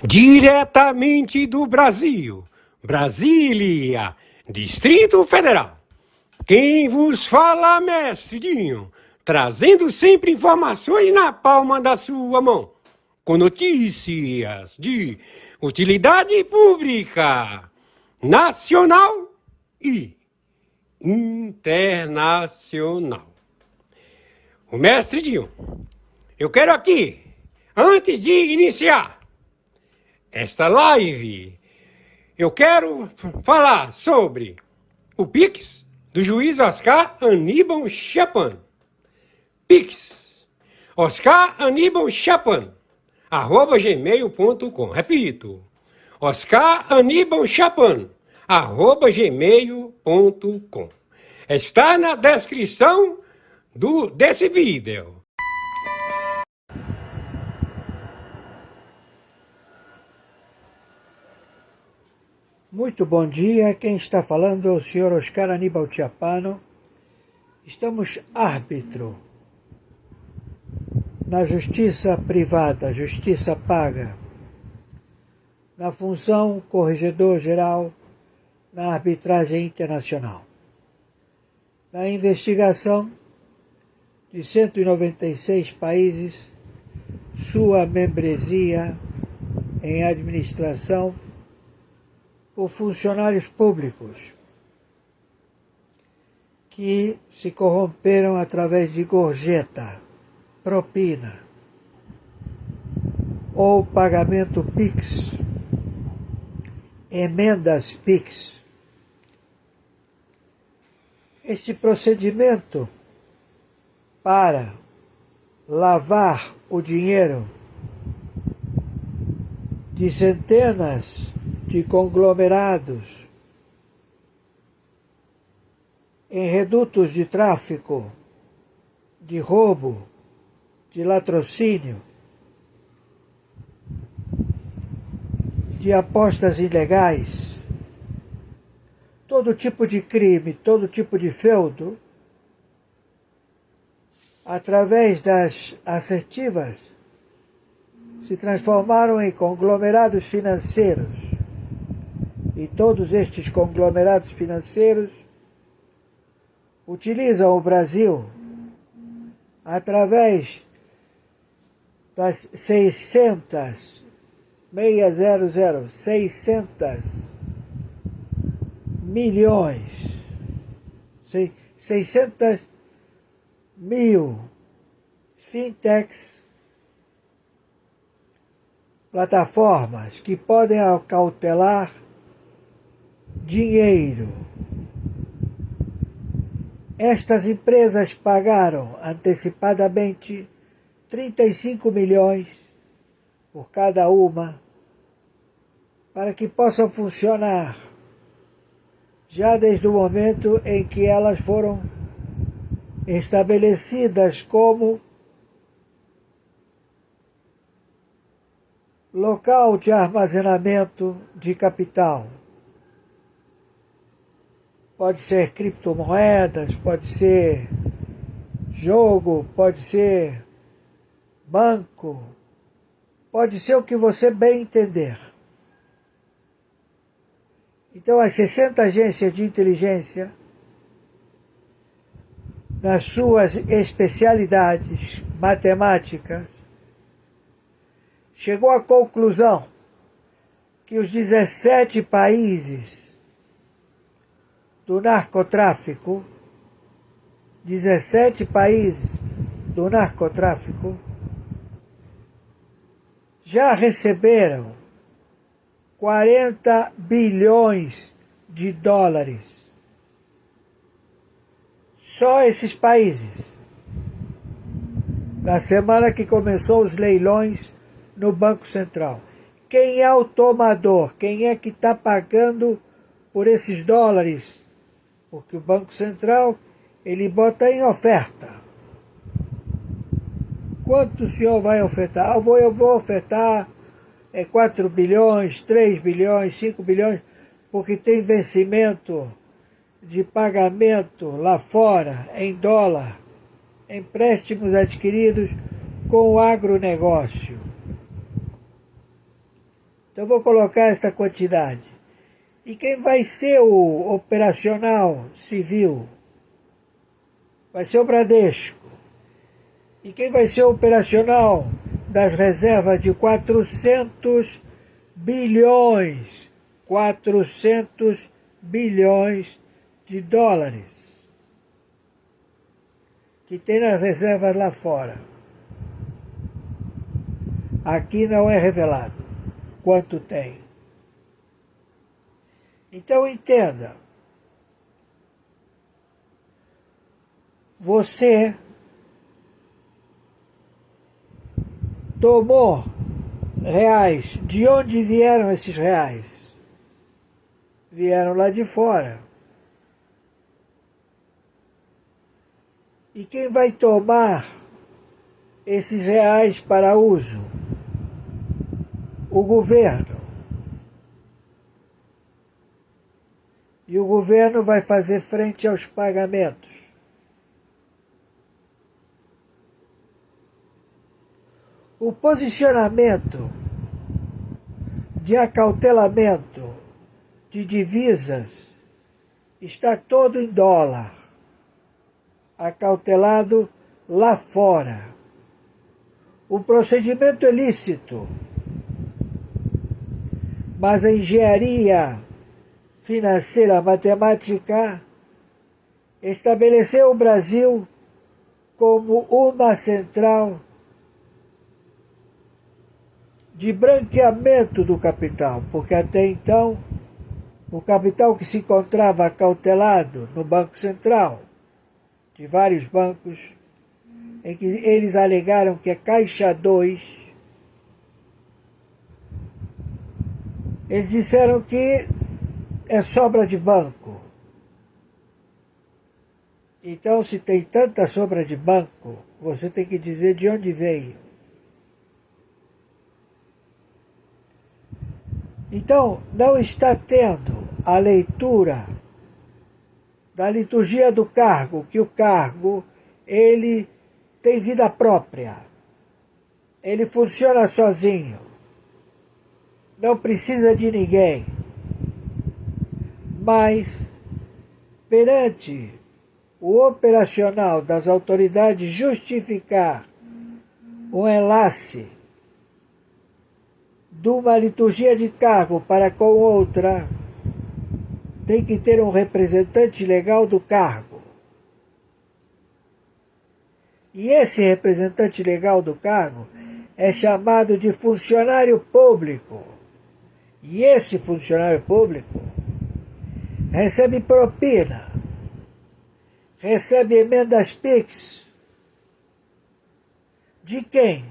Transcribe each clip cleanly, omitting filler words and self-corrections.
Diretamente do Brasil, Brasília, Distrito Federal. Quem vos fala, mestre Dinho, trazendo sempre informações na palma da sua mão, com notícias de utilidade pública, nacional e internacional. O mestre Dinho, eu quero aqui, antes de iniciar esta live, eu quero falar sobre o Pix do juiz Oscar Aníbal Chapan. Pix, Oscar Aníbal Chapan, @gmail.com. Repito, Oscar Aníbal Chapan, @gmail.com. Está na descrição desse vídeo. Muito bom dia, quem está falando é o senhor Oscar Aníbal Chapano. Estamos árbitro na justiça privada, justiça paga, na função corregedor-geral, na arbitragem internacional, na investigação de 196 países, sua membresia em administração por funcionários públicos que se corromperam através de gorjeta, propina ou pagamento PIX, emendas PIX. Este procedimento para lavar o dinheiro de centenas de conglomerados em redutos de tráfico, de roubo, de latrocínio, de apostas ilegais, todo tipo de crime, todo tipo de feudo, através das assertivas, se transformaram em conglomerados financeiros. E todos estes conglomerados financeiros utilizam o Brasil através das 600 milhões, 600 mil fintechs, plataformas que podem acautelar dinheiro. Estas empresas pagaram antecipadamente 35 milhões por cada uma para que possam funcionar já desde o momento em que elas foram estabelecidas como local de armazenamento de capital. Pode ser criptomoedas, pode ser jogo, pode ser banco, pode ser o que você bem entender. Então, as 60 agências de inteligência, nas suas especialidades matemáticas, chegou à conclusão que os 17 países do narcotráfico, 17 países do narcotráfico, já receberam 40 bilhões de dólares. Só esses países. Na semana que começou os leilões no Banco Central. Quem é o tomador? Quem é que está pagando por esses dólares? Porque o Banco Central, ele bota em oferta. Quanto o senhor vai ofertar? Eu vou ofertar é 4 bilhões, 3 bilhões, 5 bilhões, porque tem vencimento de pagamento lá fora, em dólar, empréstimos adquiridos com o agronegócio. Então vou colocar esta quantidade. E quem vai ser o operacional civil? Vai ser o Bradesco. E quem vai ser o operacional das reservas de 400 bilhões? 400 bilhões de dólares que tem nas reservas lá fora. Aqui não é revelado quanto tem. Então entenda, você tomou reais. De onde vieram esses reais? Vieram lá de fora. E quem vai tomar esses reais para uso? O governo. E o governo vai fazer frente aos pagamentos. O posicionamento de acautelamento de divisas está todo em dólar, acautelado lá fora. O procedimento é lícito, mas a engenharia financeira matemática estabeleceu o Brasil como uma central de branqueamento do capital, porque até então o capital que se encontrava acautelado no Banco Central, de vários bancos, em que eles alegaram que é Caixa 2, eles disseram que é sobra de banco. Então, se tem tanta sobra de banco, você tem que dizer de onde veio. Então, não está tendo a leitura da liturgia do cargo, que o cargo, ele tem vida própria. Ele funciona sozinho. Não precisa de ninguém. Mas, perante o operacional das autoridades justificar um enlace de uma liturgia de cargo para com outra, tem que ter um representante legal do cargo. E esse representante legal do cargo é chamado de funcionário público. E esse funcionário público recebe propina, recebe emendas PIX. De quem?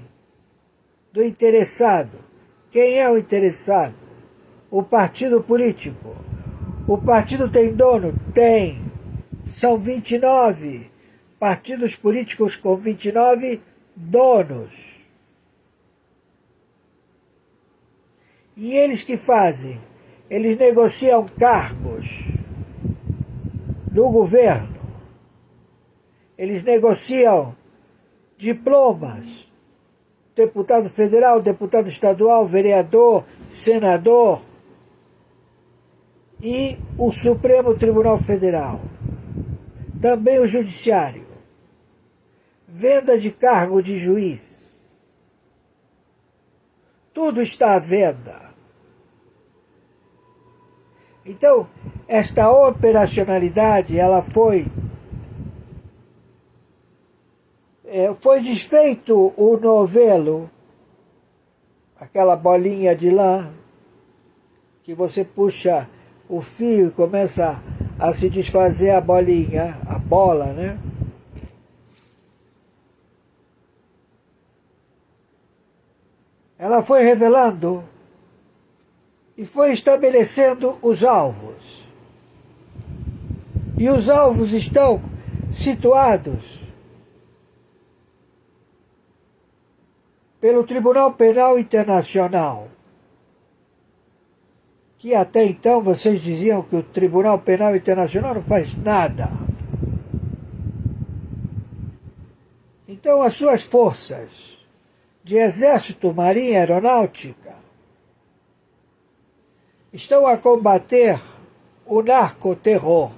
Do interessado. Quem é o interessado? O partido político. O partido tem dono? Tem. São 29 partidos políticos com 29 donos. E eles que fazem? Eles negociam cargos no governo. Eles negociam diplomas. Deputado federal, deputado estadual, vereador, senador e o Supremo Tribunal Federal. Também o Judiciário. Venda de cargo de juiz. Tudo está à venda. Então, esta operacionalidade, ela foi desfeito o novelo, aquela bolinha de lã, que você puxa o fio e começa a se desfazer a bolinha, a bola, né? Ela foi revelando e foi estabelecendo os alvos. E os alvos estão situados pelo Tribunal Penal Internacional. que até então vocês diziam que o Tribunal Penal Internacional não faz nada. Então as suas forças de exército, marinha e aeronáutica estão a combater o narcoterror,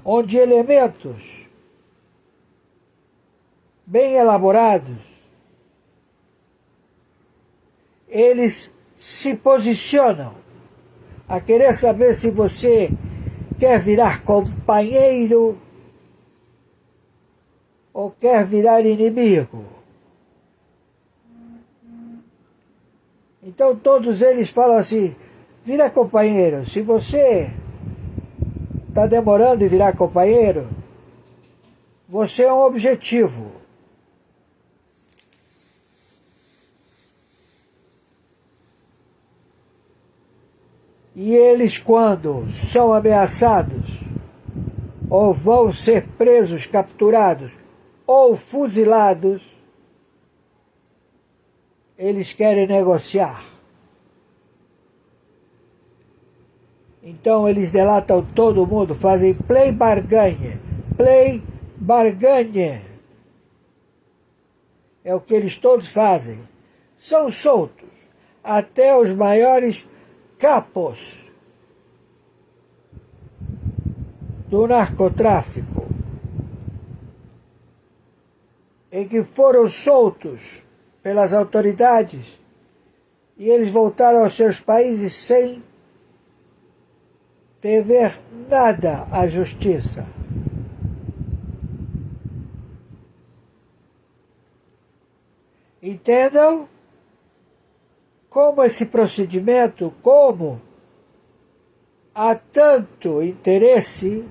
onde elementos bem elaborados, eles se posicionam a querer saber se você quer virar companheiro ou quer virar inimigo. Então todos eles falam assim, vira companheiro. Se você está demorando em virar companheiro, você é um objetivo. E eles, quando são ameaçados, ou vão ser presos, capturados, ou fuzilados, eles querem negociar. Então eles delatam todo mundo, fazem play barganha. Play barganha. É o que eles todos fazem. São soltos. Até os maiores capos do narcotráfico, em que foram soltos pelas autoridades e eles voltaram aos seus países sem dever nada à justiça. Entendam como esse procedimento, como há tanto interesse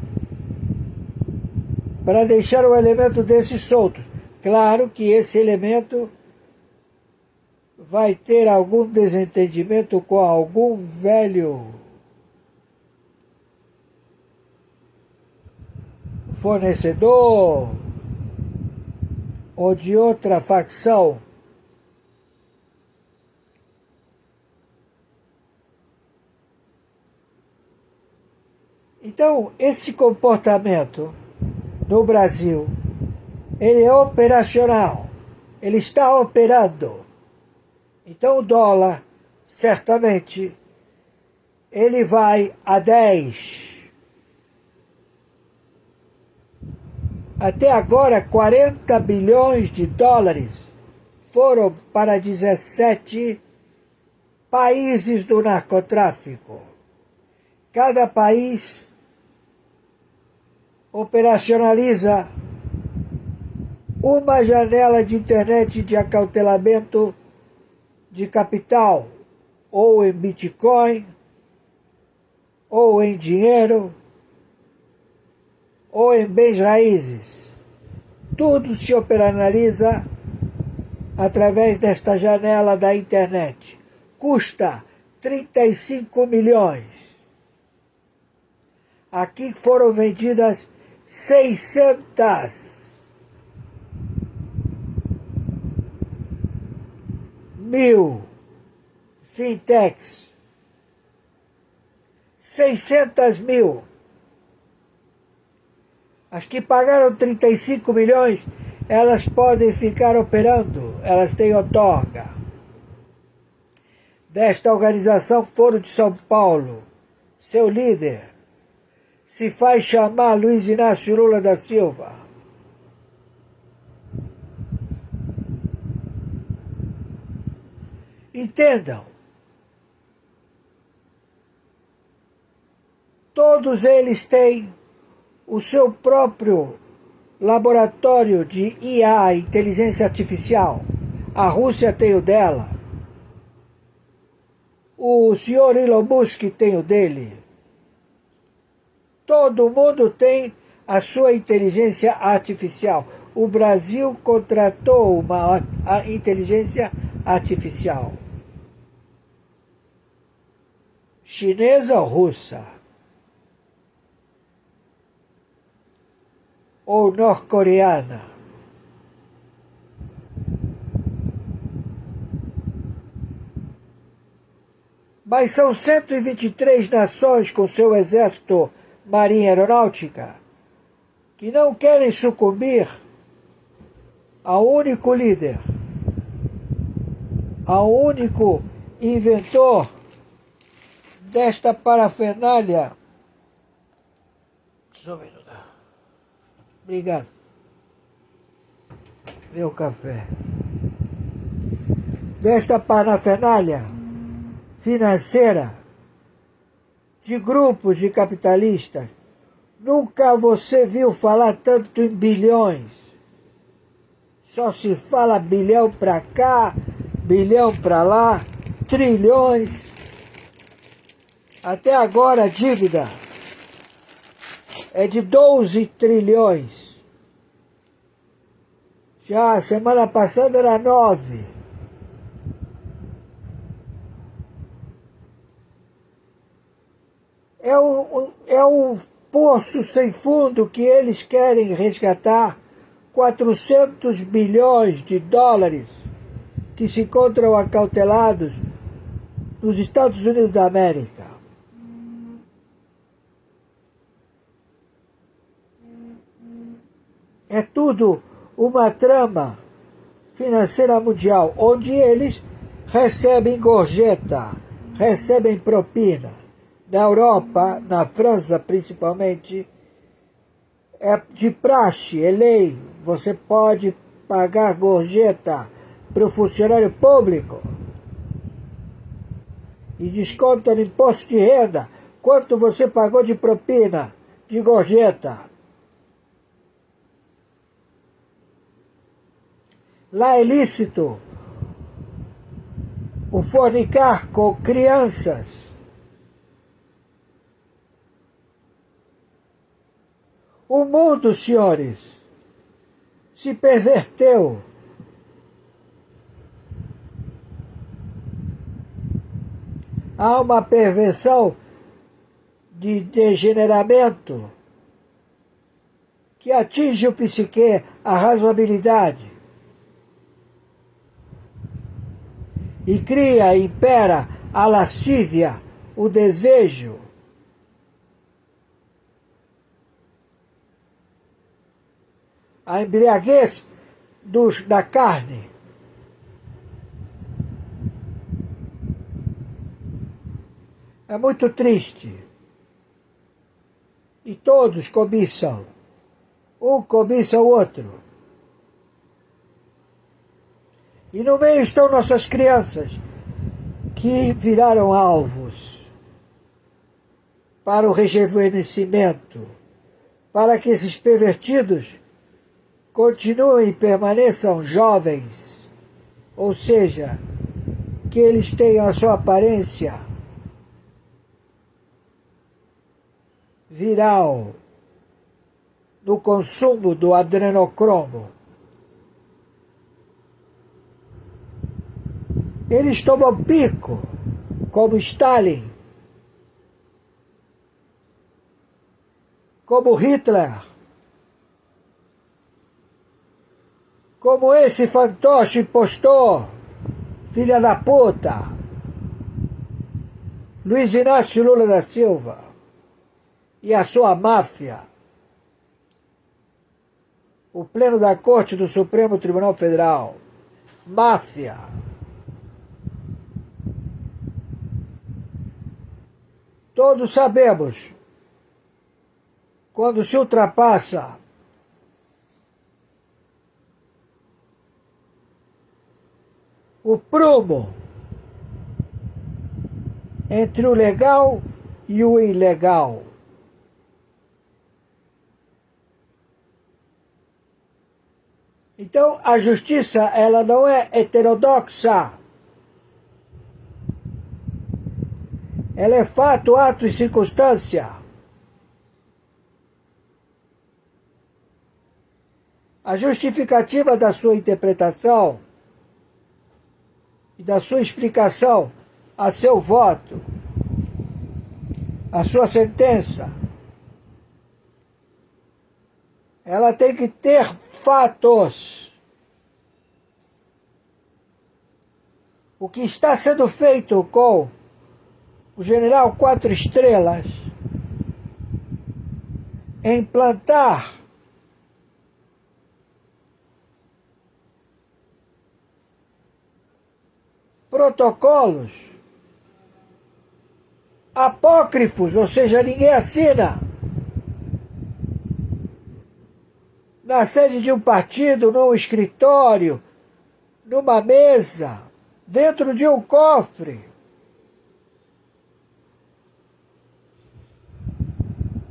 para deixar um elemento desse solto. Claro que esse elemento vai ter algum desentendimento com algum velho fornecedor ou de outra facção. Então, esse comportamento no Brasil, ele é operacional, ele está operando. Então o dólar, certamente, ele vai a 10. Até agora, 40 bilhões de dólares foram para 17 países do narcotráfico. Cada país operacionaliza uma janela de internet de acautelamento de capital, ou em Bitcoin, ou em dinheiro, ou em bens raízes. Tudo se operacionaliza através desta janela da internet. Custa 35 milhões. Aqui foram vendidas 600 mil fintechs. 600 mil. As que pagaram 35 milhões, elas podem ficar operando, elas têm outorga. Desta organização Foro de São Paulo, seu líder se faz chamar Luiz Inácio Lula da Silva. Entendam, todos eles têm o seu próprio laboratório de IA, inteligência artificial. A Rússia tem o dela. O senhor Elon Musk tem o dele. Todo mundo tem a sua inteligência artificial. O Brasil contratou uma inteligência artificial. Chinesa ou russa? Ou norte-coreana? Mas são 123 nações com seu exército, marinha e aeronáutica, que não querem sucumbir ao único líder, ao único inventor desta parafernália. Só um minuto. Obrigado. Meu café. Desta parafernália financeira de grupos de capitalistas. Nunca você viu falar tanto em bilhões. Só se fala bilhão para cá, bilhão para lá, trilhões. Até agora a dívida é de 12 trilhões. Já a semana passada era 9. É um poço sem fundo que eles querem resgatar 400 bilhões de dólares que se encontram acautelados nos Estados Unidos da América. É tudo uma trama financeira mundial, onde eles recebem gorjeta, recebem propina. Na Europa, na França principalmente, é de praxe, é lei. Você pode pagar gorjeta para o funcionário público e desconta no imposto de renda quanto você pagou de propina, de gorjeta. Lá é lícito o fornicar com crianças. O mundo, senhores, se perverteu. Há uma perversão de degeneramento que atinge o psique, a razoabilidade, e cria, impera a lascívia, o desejo. A embriaguez da carne. É muito triste. E todos cobiçam. Um cobiça o outro. E no meio estão nossas crianças, que viraram alvos para o rejuvenescimento, para que esses pervertidos continuem e permaneçam jovens, ou seja, que eles tenham a sua aparência viral no consumo do adrenocromo. Eles tomam pico, como Stalin, como Hitler, como esse fantoche impostor, filha da puta, Luiz Inácio Lula da Silva e a sua máfia, o Pleno da Corte do Supremo Tribunal Federal, máfia. Todos sabemos, quando se ultrapassa o prumo entre o legal e o ilegal. Então, a justiça, ela não é heterodoxa. Ela é fato, ato e circunstância. A justificativa da sua interpretação e da sua explicação a seu voto, a sua sentença, ela tem que ter fatos. O que está sendo feito com o general 4 estrelas, em implantar protocolos apócrifos, ou seja, ninguém assina, na sede de um partido, num escritório, numa mesa, dentro de um cofre.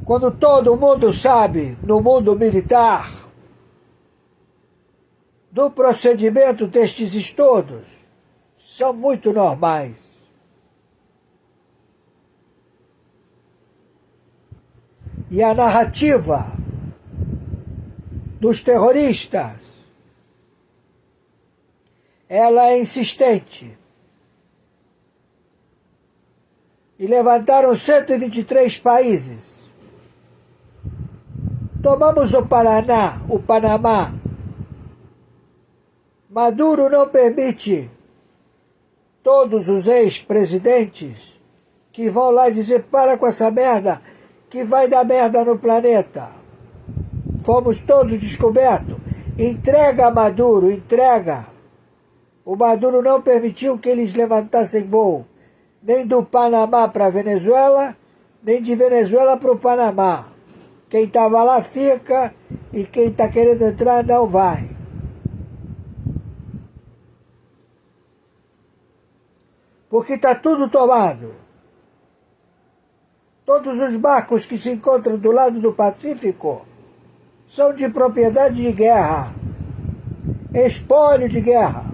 Quando todo mundo sabe, no mundo militar, do procedimento destes estudos, são muito normais. E a narrativa dos terroristas, ela é insistente. E levantaram 123 países. Tomamos o Paraná, o Panamá. Maduro não permite todos os ex-presidentes que vão lá dizer: para com essa merda, que vai dar merda no planeta. Fomos todos descobertos. Entrega a Maduro, entrega. O Maduro não permitiu que eles levantassem voo, nem do Panamá para a Venezuela, nem de Venezuela para o Panamá. Quem estava lá fica e quem está querendo entrar não vai. Porque está tudo tomado. Todos os barcos que se encontram do lado do Pacífico são de propriedade de guerra, espólio de guerra.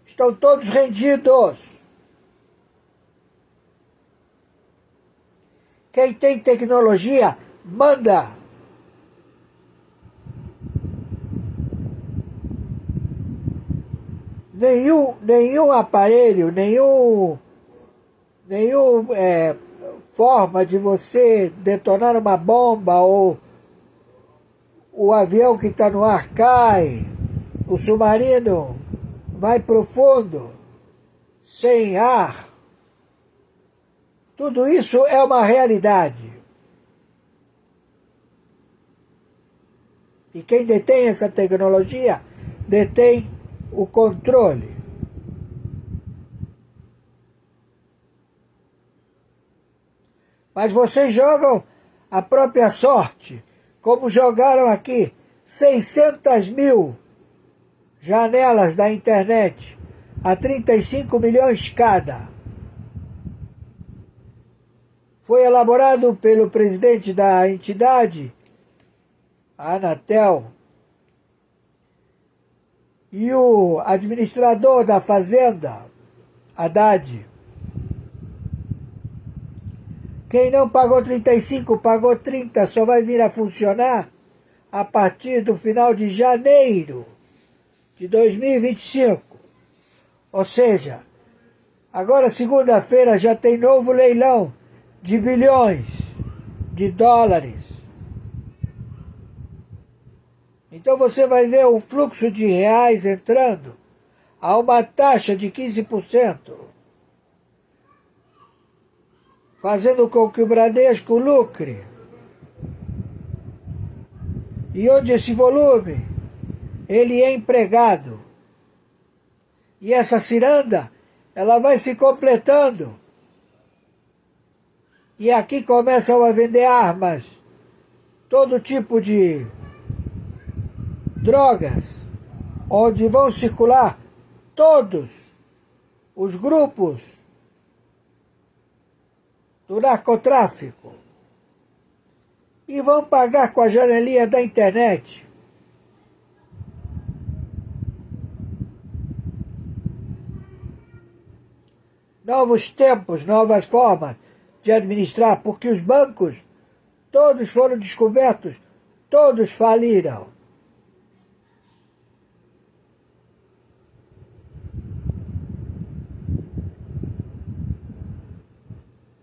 Estão todos rendidos. Quem tem tecnologia, manda. Nenhum aparelho, forma de você detonar uma bomba, ou o avião que está no ar cai, o submarino vai profundo, sem ar. Tudo isso é uma realidade. E quem detém essa tecnologia detém o controle. Mas vocês jogam a própria sorte, como jogaram aqui 600 mil janelas da internet, a 35 milhões cada. Foi elaborado pelo presidente da entidade, a Anatel, e o administrador da fazenda, Haddad. Quem não pagou 35, pagou 30, só vai vir a funcionar a partir do final de janeiro de 2025. Ou seja, agora segunda-feira já tem novo leilão de bilhões de dólares. Então você vai ver um fluxo de reais entrando a uma taxa de 15%, fazendo com que o Bradesco lucre. E onde esse volume, ele é empregado. E essa ciranda, ela vai se completando. E aqui começam a vender armas, todo tipo de drogas, onde vão circular todos os grupos do narcotráfico e vão pagar com a janelinha da internet. Novos tempos, novas formas de administrar, porque os bancos todos foram descobertos, todos faliram.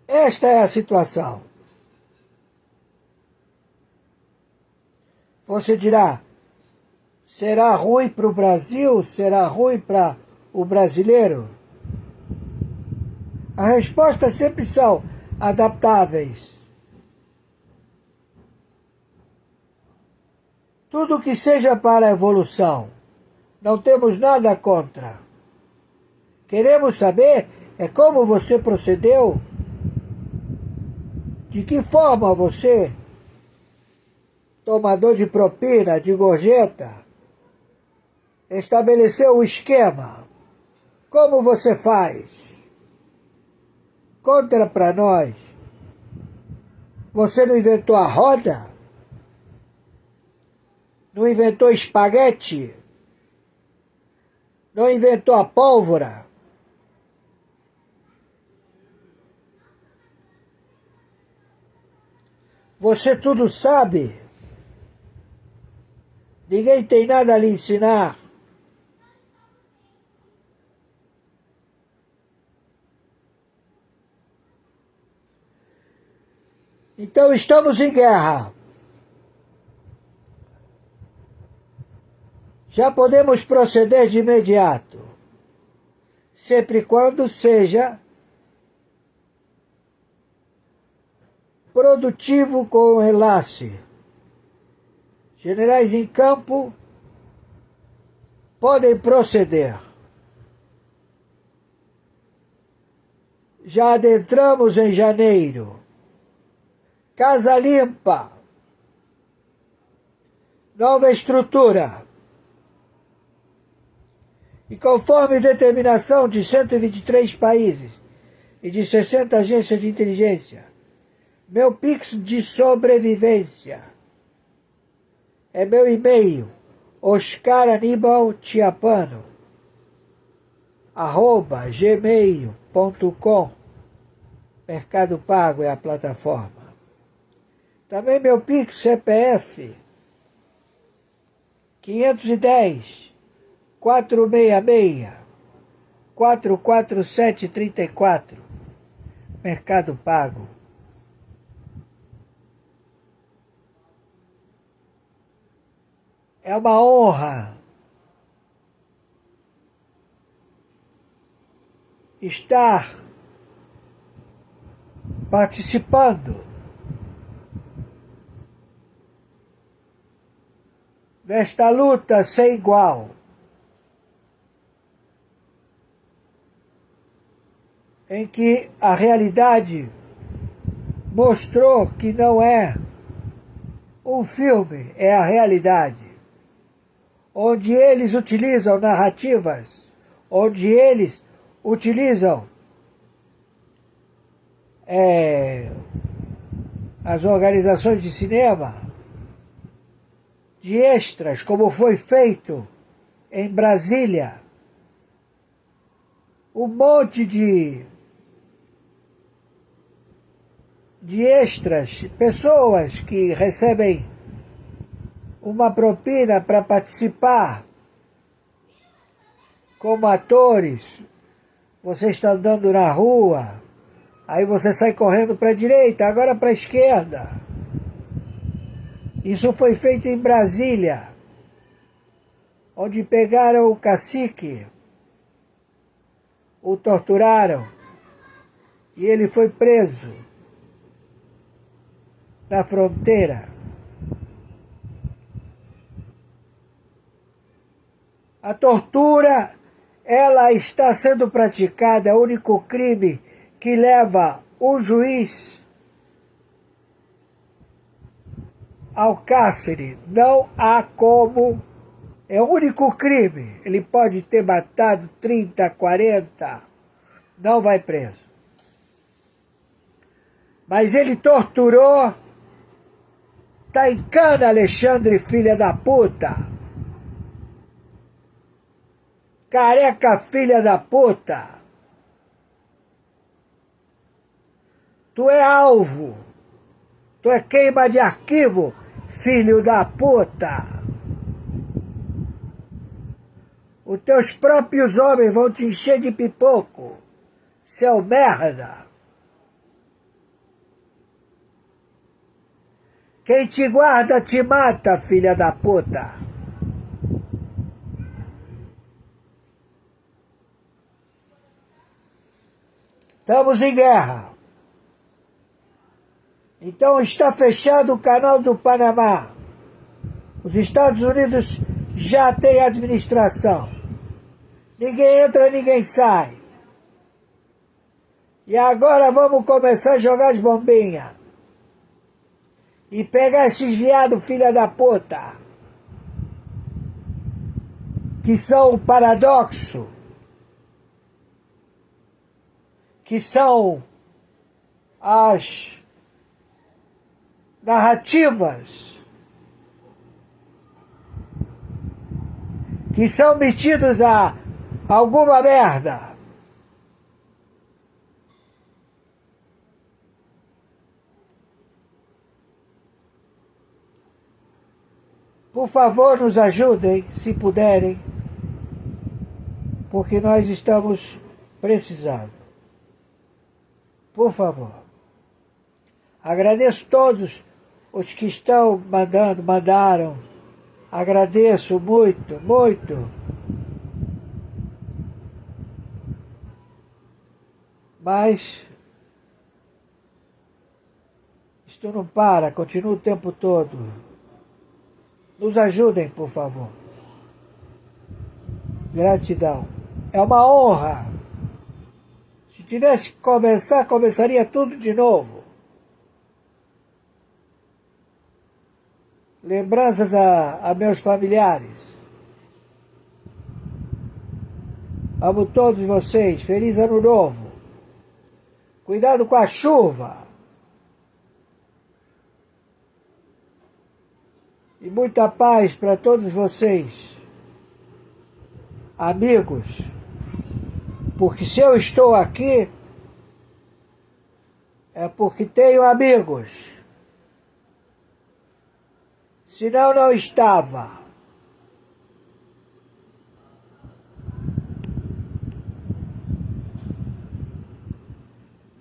Esta é a situação. Você dirá, será ruim para o Brasil? Será ruim para o brasileiro? As respostas sempre são adaptáveis. Tudo que seja para a evolução, não temos nada contra. Queremos saber como você procedeu, de que forma você, tomador de propina, de gorjeta, estabeleceu o esquema. Como você faz? Conta para nós. Você não inventou a roda? Não inventou espaguete? Não inventou a pólvora? Você tudo sabe? Ninguém tem nada a lhe ensinar. Então estamos em guerra. Já podemos proceder de imediato, sempre e quando seja produtivo com o enlace. Generais em campo podem proceder. Já adentramos em janeiro. Casa limpa. Nova estrutura. E conforme determinação de 123 países e de 60 agências de inteligência, meu Pix de sobrevivência é meu e-mail, oscaranibaltiapano@gmail.com. Mercado Pago é a plataforma. Também meu Pix CPF 510 466 44734. Mercado Pago. É uma honra estar participando desta luta sem igual. Em que a realidade mostrou que não é um filme, é a realidade. Onde eles utilizam narrativas, onde eles utilizam as organizações de cinema, de extras, como foi feito em Brasília. Um monte de extras, pessoas que recebem uma propina para participar como atores. Você está andando na rua, aí você sai correndo para a direita, agora para a esquerda. Isso foi feito em Brasília, onde pegaram o cacique, o torturaram e ele foi preso na fronteira. A tortura, ela está sendo praticada, é o único crime que leva um juiz ao cárcere. Não há como, é o único crime. Ele pode ter matado 30, 40, não vai preso. Mas ele torturou, tá em cana, Alexandre, filha da puta. Careca, filha da puta. Tu é alvo. Tu é queima de arquivo, filho da puta. Os teus próprios homens vão te encher de pipoco, seu merda. Quem te guarda te mata, filha da puta. Estamos em guerra. Então está fechado o canal do Panamá. Os Estados Unidos já têm administração. Ninguém entra, ninguém sai. E agora vamos começar a jogar as bombinhas. E pegar esses viados filha da puta. Que são um paradoxo. Que são as narrativas que são metidos a alguma merda. Por favor, nos ajudem, se puderem, porque nós estamos precisando. Por favor. Agradeço todos os que estão mandaram. Agradeço muito, muito. Mas isto não para, continua o tempo todo. Nos ajudem, por favor. Gratidão. É uma honra. Se tivesse que começar, começaria tudo de novo. Lembranças a meus familiares. Amo todos vocês. Feliz Ano Novo. Cuidado com a chuva. E muita paz para todos vocês. Amigos. Porque se eu estou aqui, é porque tenho amigos. Senão não estava.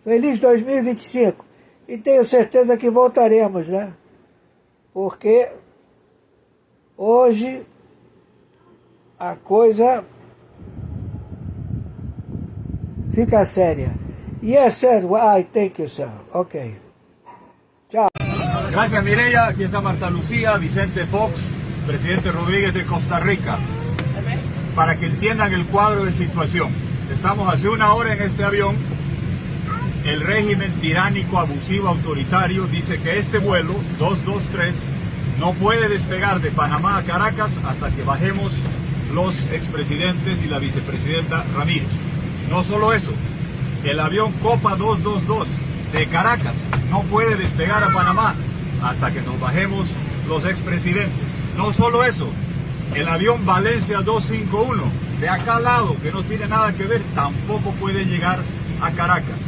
Feliz 2025. E tenho certeza que voltaremos, né? Porque hoje a coisa fica séria. Yes, sir. I thank you, sir. Ok. Tchau. Gracias, Mireya. Aquí está Marta Lucía, Vicente Fox, presidente Rodríguez de Costa Rica. Para que entiendan el cuadro de situación. Estamos hace una hora en este avión. El régimen tiránico, abusivo, autoritario dice que este vuelo 223 no puede despegar de Panamá a Caracas hasta que bajemos los expresidentes y la vicepresidenta Ramírez. No solo eso, el avión Copa 222 de Caracas no puede despegar a Panamá hasta que nos bajemos los expresidentes. No solo eso, el avión Valencia 251 de acá al lado, que no tiene nada que ver, tampoco puede llegar a Caracas.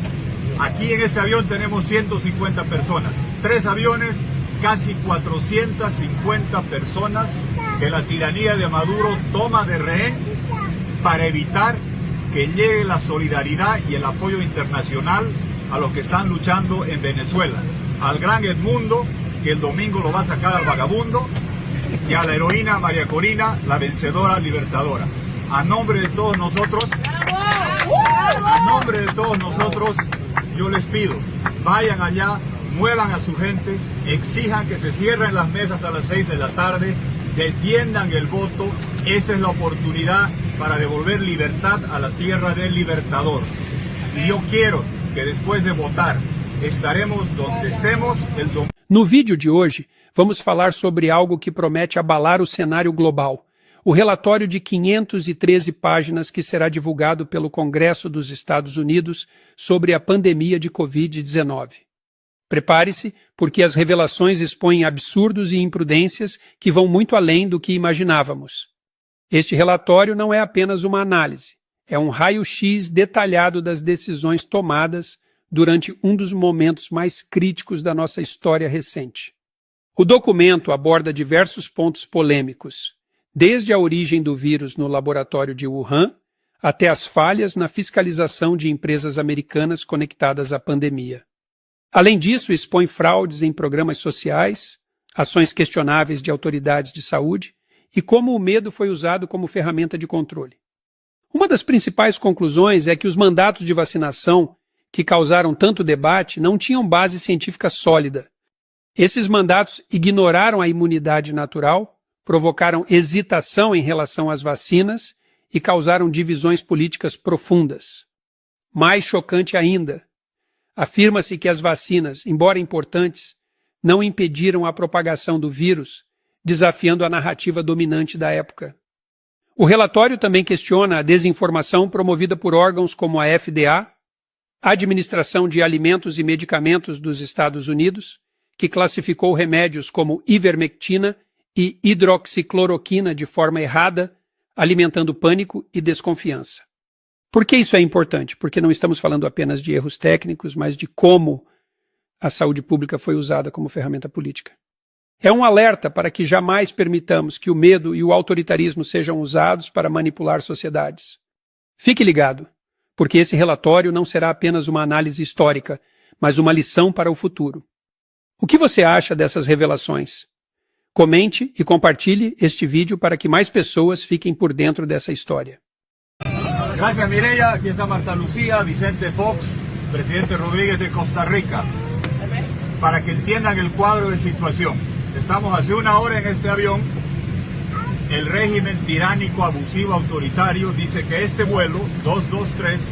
Aquí en este avión tenemos 150 personas, 3 aviones, casi 450 personas que la tiranía de Maduro toma de rehén para evitar que llegue la solidaridad y el apoyo internacional a los que están luchando en Venezuela. Al gran Edmundo, que el domingo lo va a sacar al vagabundo, y a la heroína María Corina, la vencedora libertadora. A nombre de todos nosotros, yo les pido, vayan allá, muevan a su gente, exijan que se cierren las mesas a las 6 de la tarde, defiendan el voto. Esta es la oportunidad para devolver libertad a la tierra del libertador. Y yo quiero que después de votar estaremos donde estemos el domingo. No vídeo de hoje, vamos falar sobre algo que promete abalar o cenário global. O relatório de 513 páginas que será divulgado pelo Congresso dos Estados Unidos sobre a pandemia de Covid-19. Prepare-se, porque as revelações expõem absurdos e imprudências que vão muito além do que imaginávamos. Este relatório não é apenas uma análise, é um raio-x detalhado das decisões tomadas durante um dos momentos mais críticos da nossa história recente. O documento aborda diversos pontos polêmicos, desde a origem do vírus no laboratório de Wuhan até as falhas na fiscalização de empresas americanas conectadas à pandemia. Além disso, expõe fraudes em programas sociais, ações questionáveis de autoridades de saúde e como o medo foi usado como ferramenta de controle. Uma das principais conclusões é que os mandatos de vacinação que causaram tanto debate não tinham base científica sólida. Esses mandatos ignoraram a imunidade natural, provocaram hesitação em relação às vacinas e causaram divisões políticas profundas. Mais chocante ainda, afirma-se que as vacinas, embora importantes, não impediram a propagação do vírus, desafiando a narrativa dominante da época. O relatório também questiona a desinformação promovida por órgãos como a FDA, a Administração de Alimentos e Medicamentos dos Estados Unidos, que classificou remédios como ivermectina e hidroxicloroquina de forma errada, alimentando pânico e desconfiança. Por que isso é importante? Porque não estamos falando apenas de erros técnicos, mas de como a saúde pública foi usada como ferramenta política. É um alerta para que jamais permitamos que o medo e o autoritarismo sejam usados para manipular sociedades. Fique ligado, porque esse relatório não será apenas uma análise histórica, mas uma lição para o futuro. O que você acha dessas revelações? Comente e compartilhe este vídeo para que mais pessoas fiquem por dentro dessa história. Gracias, Mireya. Aquí está Marta Lucía, Vicente Fox, presidente Rodríguez de Costa Rica. Para que entiendan el cuadro de situación. Estamos hace una hora en este avión. El régimen tiránico, abusivo, autoritario dice que este vuelo 223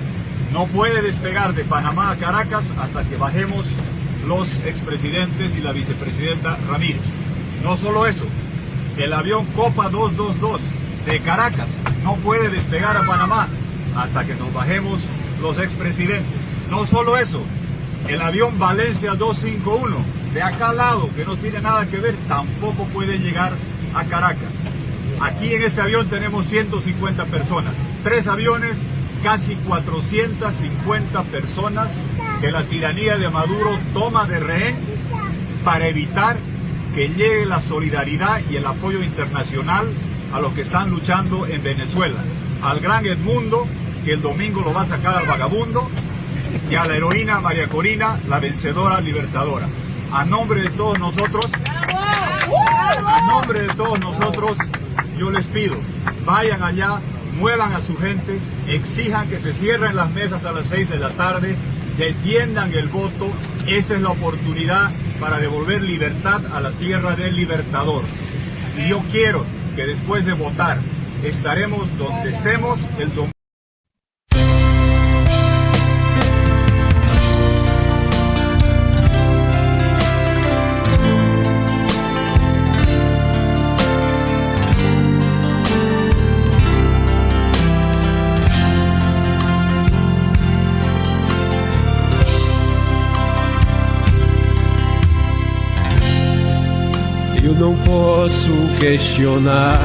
no puede despegar de Panamá a Caracas hasta que bajemos los expresidentes y la vicepresidenta Ramírez. No solo eso, el avión Copa 222 de Caracas no puede despegar a Panamá hasta que nos bajemos los expresidentes. No solo eso, el avión Valencia 251 de acá al lado, que no tiene nada que ver, tampoco puede llegar a Caracas. Aquí en este avión tenemos 150 personas, 3 aviones, casi 450 personas que la tiranía de Maduro toma de rehén para evitar que llegue la solidaridad y el apoyo internacional a los que están luchando en Venezuela. Al gran Edmundo, que el domingo lo va a sacar al vagabundo, y a la heroína María Corina, la vencedora libertadora. A nombre de todos nosotros, yo les pido, vayan allá, muevan a su gente, exijan que se cierren las mesas a las 6 de la tarde, defiendan el voto. Esta es la oportunidad para devolver libertad a la tierra del libertador. Y yo quiero que después de votar estaremos donde estemos el domingo. Eu não posso questionar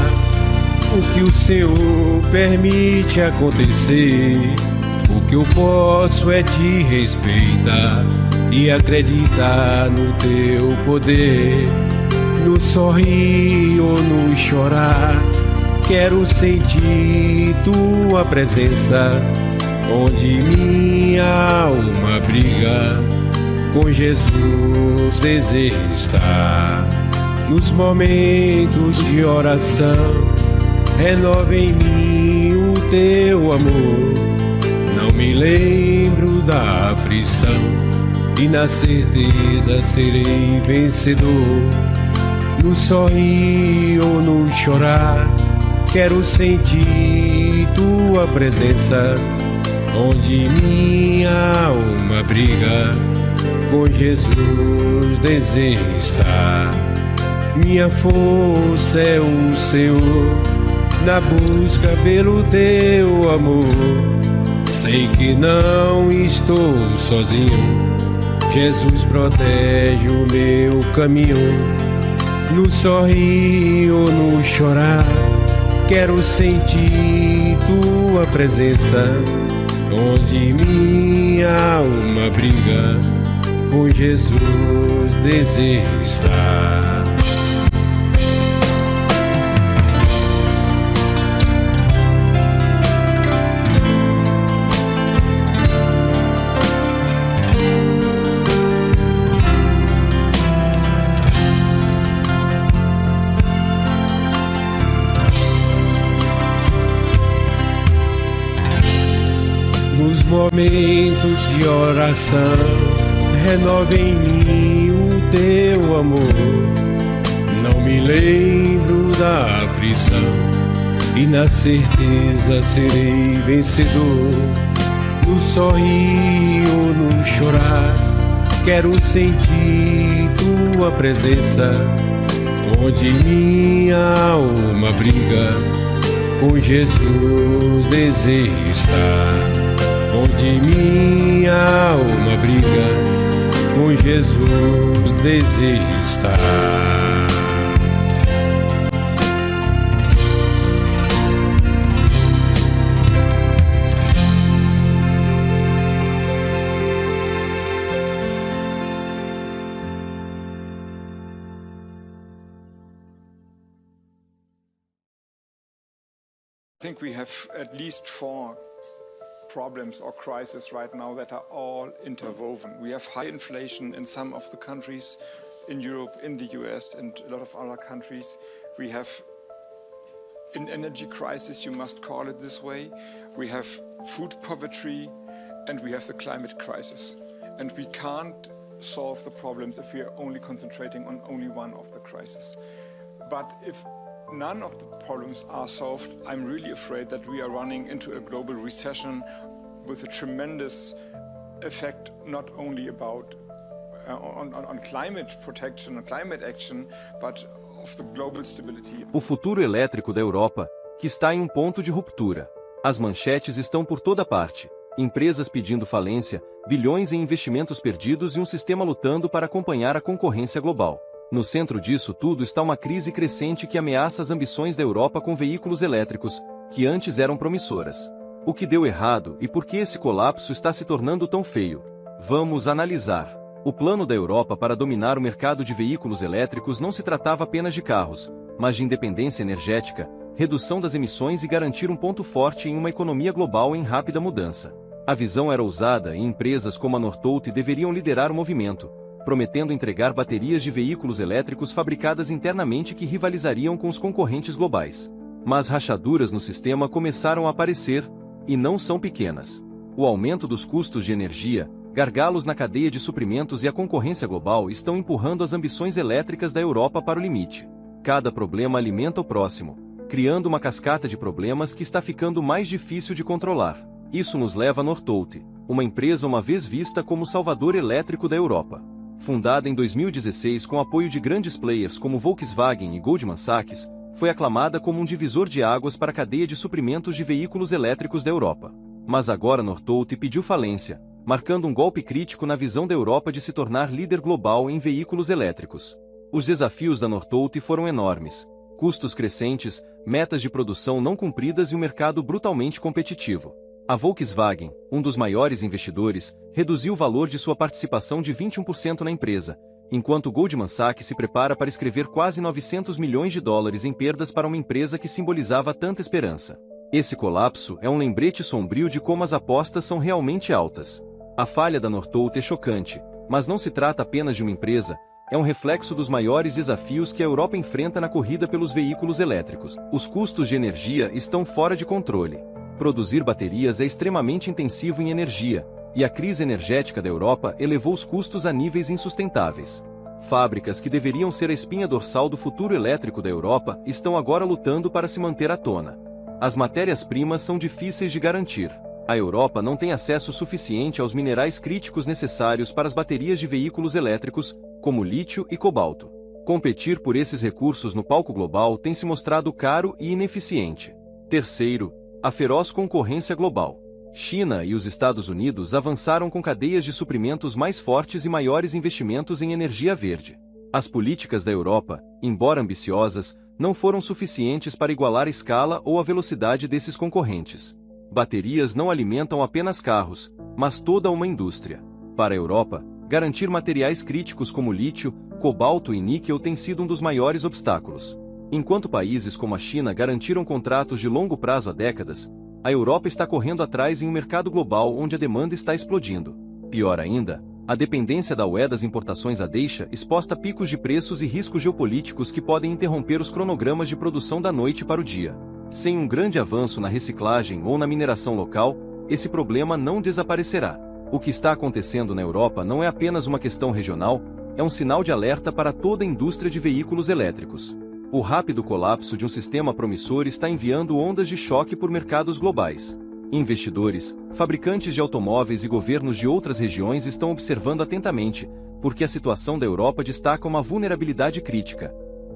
o que o Senhor permite acontecer. O que eu posso é te respeitar e acreditar no teu poder. No sorrir ou no chorar, quero sentir tua presença, onde minha alma briga, com Jesus deseja estar. Nos momentos de oração, renova em mim o teu amor. Não me lembro da aflição e na certeza serei vencedor. No sorrir ou no chorar, quero sentir tua presença, onde minha alma briga, com Jesus deseja estar. Minha força é o Senhor, na busca pelo teu amor. Sei que não estou sozinho, Jesus protege o meu caminho. No sorrir ou no chorar, quero sentir tua presença, onde minha alma briga, com Jesus deseja estar. Nos momentos Momentos de oração, renova em mim o teu amor. Não me lembro da aflição e na certeza serei vencedor. No sorrir ou no chorar, quero sentir tua presença. Onde minha alma briga, com Jesus desejo estar. Onde minha alma briga, com Jesus desejo estar. I think we have at least 4 problems or crises right now that are all interwoven. We have high inflation in some of the countries in Europe, in the US, and a lot of other countries. We have an energy crisis, you must call it this way. We have food poverty, and we have the climate crisis. And we can't solve the problems if we are only concentrating on only one of the crises. But if none of the problems are solved, I'm really afraid that we are running into a global recession with a tremendous effect, not only about on climate protection and climate action, but of the global stability. O futuro elétrico da Europa, que está em um ponto de ruptura. As manchetes estão por toda parte. Empresas pedindo falência, bilhões em investimentos perdidos e um sistema lutando para acompanhar a concorrência global. No centro disso tudo está uma crise crescente que ameaça as ambições da Europa com veículos elétricos, que antes eram promissoras. O que deu errado e por que esse colapso está se tornando tão feio? Vamos analisar. O plano da Europa para dominar o mercado de veículos elétricos não se tratava apenas de carros, mas de independência energética, redução das emissões e garantir um ponto forte em uma economia global em rápida mudança. A visão era ousada e empresas como a Northvolt deveriam liderar o movimento, prometendo entregar baterias de veículos elétricos fabricadas internamente que rivalizariam com os concorrentes globais. Mas rachaduras no sistema começaram a aparecer, e não são pequenas. O aumento dos custos de energia, gargalos na cadeia de suprimentos e a concorrência global estão empurrando as ambições elétricas da Europa para o limite. Cada problema alimenta o próximo, criando uma cascata de problemas que está ficando mais difícil de controlar. Isso nos leva a Northvolt, uma empresa uma vez vista como o salvador elétrico da Europa. Fundada em 2016 com apoio de grandes players como Volkswagen e Goldman Sachs, foi aclamada como um divisor de águas para a cadeia de suprimentos de veículos elétricos da Europa. Mas agora Northvolt pediu falência, marcando um golpe crítico na visão da Europa de se tornar líder global em veículos elétricos. Os desafios da Northvolt foram enormes: custos crescentes, metas de produção não cumpridas e um mercado brutalmente competitivo. A Volkswagen, um dos maiores investidores, reduziu o valor de sua participação de 21% na empresa, enquanto Goldman Sachs se prepara para escrever quase 900 milhões de dólares em perdas para uma empresa que simbolizava tanta esperança. Esse colapso é um lembrete sombrio de como as apostas são realmente altas. A falha da Northvolt é chocante, mas não se trata apenas de uma empresa, é um reflexo dos maiores desafios que a Europa enfrenta na corrida pelos veículos elétricos. Os custos de energia estão fora de controle. Produzir baterias é extremamente intensivo em energia, e a crise energética da Europa elevou os custos a níveis insustentáveis. Fábricas que deveriam ser a espinha dorsal do futuro elétrico da Europa estão agora lutando para se manter à tona. As matérias-primas são difíceis de garantir. A Europa não tem acesso suficiente aos minerais críticos necessários para as baterias de veículos elétricos, como lítio e cobalto. Competir por esses recursos no palco global tem se mostrado caro e ineficiente. Terceiro, a feroz concorrência global. China e os Estados Unidos avançaram com cadeias de suprimentos mais fortes e maiores investimentos em energia verde. As políticas da Europa, embora ambiciosas, não foram suficientes para igualar a escala ou a velocidade desses concorrentes. Baterias não alimentam apenas carros, mas toda uma indústria. Para a Europa, garantir materiais críticos como lítio, cobalto e níquel tem sido um dos maiores obstáculos. Enquanto países como a China garantiram contratos de longo prazo há décadas, a Europa está correndo atrás em um mercado global onde a demanda está explodindo. Pior ainda, a dependência da UE das importações a deixa exposta a picos de preços e riscos geopolíticos que podem interromper os cronogramas de produção da noite para o dia. Sem um grande avanço na reciclagem ou na mineração local, esse problema não desaparecerá. O que está acontecendo na Europa não é apenas uma questão regional, é um sinal de alerta para toda a indústria de veículos elétricos. O rápido colapso de um sistema promissor está enviando ondas de choque por mercados globais. Investidores, fabricantes de automóveis e governos de outras regiões estão observando atentamente, porque a situação da Europa destaca uma vulnerabilidade crítica: